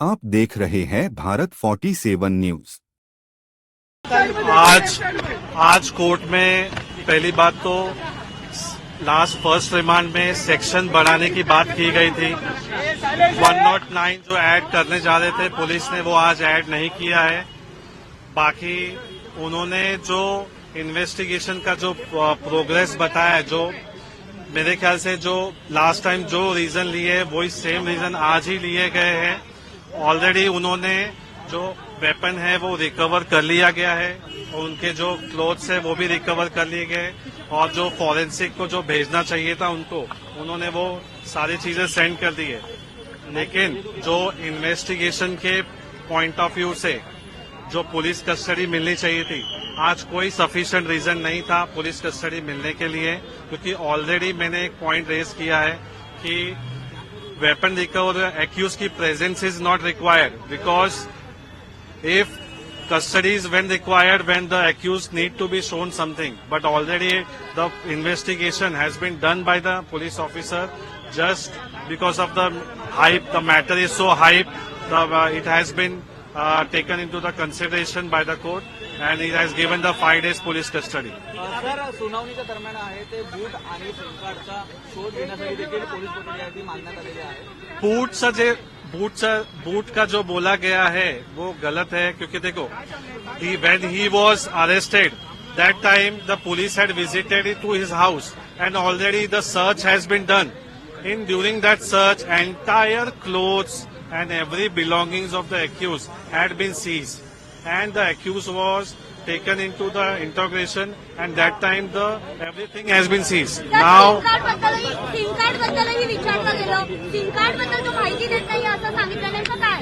आप देख रहे हैं भारत 47 न्यूज। आज कोर्ट में पहली बात तो फर्स्ट रिमांड में सेक्शन बढ़ाने की बात की गई थी। 109 जो ऐड करने जा रहे थे पुलिस ने वो आज ऐड नहीं किया है। बाकी उन्होंने जो इन्वेस्टिगेशन का जो प्रोग्रेस बताया है, जो मेरे ख्याल से जो लास्ट टाइम जो रीजन लिए वही सेम रीजन आज ही लिए गए हैं। ऑलरेडी उन्होंने जो वेपन है वो रिकवर कर लिया गया है और उनके जो क्लोथ्स है वो भी रिकवर कर लिए गए और जो फॉरेंसिक को जो भेजना चाहिए था उनको उन्होंने वो सारी चीजें सेंड कर दी है। लेकिन जो इन्वेस्टिगेशन के पॉइंट ऑफ व्यू से जो पुलिस कस्टडी मिलनी चाहिए थी, आज कोई सफिशिएंट रीजन नहीं था पुलिस कस्टडी मिलने के लिए, क्योंकि ऑलरेडी मैंने एक पॉइंट रेज किया है कि weapon recovery accused की presence is not required because if custody is when required when the accused need to be shown something, but already the investigation has been done by the police officer. Just because of the hype, the matter is so hype, it has been taken into the consideration by the court and it has given the 5 days police custody. Sir, सुनावणीच्या दरम्यान आहे ते boot आणि SIM कार्डचा शोध घेण्यासाठी देखील police कोठडीवरती मागण्यात आलेली आहे। बूट का जो बोला गया है वो गलत है, क्योंकि देखो when he was arrested that time the police had visited to his house and already the search has been done. During that search entire clothes and every belongings of the accused had been seized and the accused was taken into the interrogation and that time everything has been seized. Now SIM card बद्दलही विचारलं गेलं, SIM card बद्दल तो माहिती देत नाही असं सांगितलं, नेमकं काय?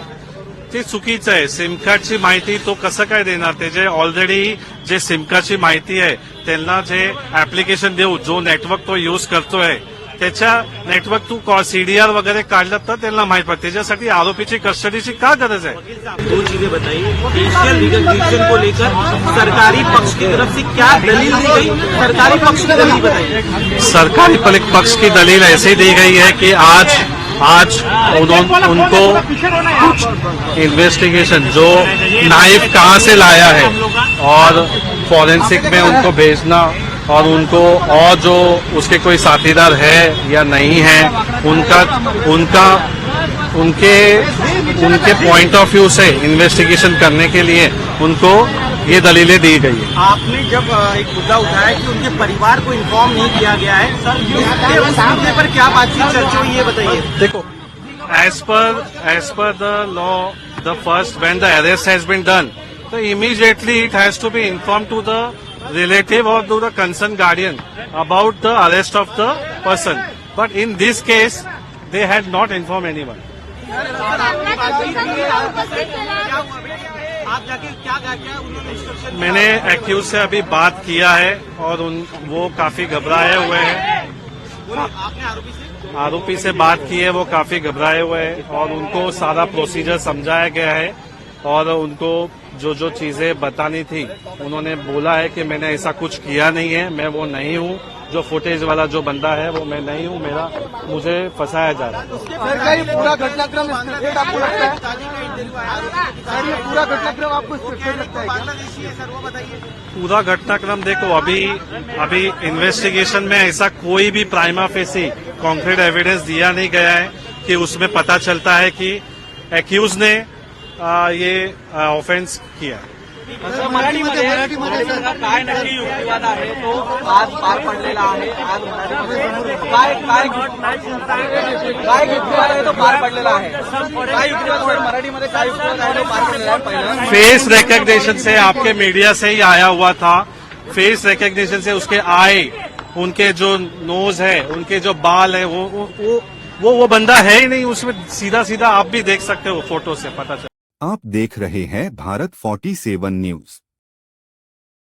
ते चुकीचं आहे। सिम कार्डची माहिती तो कसं काय देणार? त्याचे ऑलरेडी जे सिम कार्डची माहिती आहे त्यांना जे ऍप्लिकेशन देऊ, जो नेटवर्क तो यूज करतोय त्याच्या नेटवर्क तू सीडीआर वगैरे काढलं तर त्यांना माहित पडते। त्याच्यासाठी आरोपीची कस्टडीची का गरज है? दो चीजें बताइए, फेशियल रिकग्निशन को लेकर सरकारी पक्ष की तरफ से क्या दलील दी गई? सरकारी पक्ष की दलील बताइए। सरकारी पक्ष की दलील ऐसे दी गई है कि आज उनको कुछ इन्वेस्टिगेशन जो नाइफ कहाँ से लाया है और फॉरेंसिक में उनको भेजना और उनको और जो उसके कोई साथीदार है या नहीं है उनके पॉइंट ऑफ व्यू से इन्वेस्टिगेशन करने के लिए उनको ये दलीलें दी गई है। आपने जब एक मुद्दा उठाया कि उनके परिवार को इन्फॉर्म नहीं किया गया है, उस मुद्दे पर क्या बातचीत चर्चा हुई ये बताइए। देखो, as per the law the first when the arrest has been done तो immediately it has to be inform to the relative or to the concerned guardian about the arrest of the person. But in this case, they had not informed anyone. मैंने accused से अभी बात किया है और वो काफी घबराए हुए हैं। आरोपी से बात की है, वो काफी घबराए हुए हैं और उनको सारा प्रोसीजर समझाया गया है और उनको जो चीजें बतानी थी उन्होंने बोला है कि मैंने ऐसा कुछ किया नहीं है, मैं वो नहीं हूँ, जो फुटेज वाला जो बंदा है वो मैं नहीं हूँ, मुझे फंसाया जा रहा है। पूरा घटनाक्रम आपको लगता है? सर, ये पूरा घटनाक्रम आपको स्क्रिप्टेड लगता है क्या? पूरा घटनाक्रम देखो, अभी इन्वेस्टिगेशन में ऐसा कोई भी प्राइमा फेसी कॉन्क्रीट एविडेंस दिया नहीं गया है कि उसमें पता चलता है कि एक्यूज ने ये ऑफेन्स किया। मराठीमध्ये काय नक्की युक्तिवाद आहे तो आज पार पडलेला आहे। आज काय युक्तिवाद आहे तो पार पडलेला आहे। काय युक्तिवाद मराठीमध्ये काय युक्तिवाद आहे तो पार पडलेला आहे? पहिला फेस रिकग्निशन से आपके मीडिया से ही आया हुआ था। फेस रिकग्निशन से उसके आई, उनके जो नोज है, उनके जो बाल है वो बंदा है ही नहीं उसमें। सीधा आप भी देख सकते हो, फोटो से पता चला। आप देख रहे हैं भारत 47 न्यूज।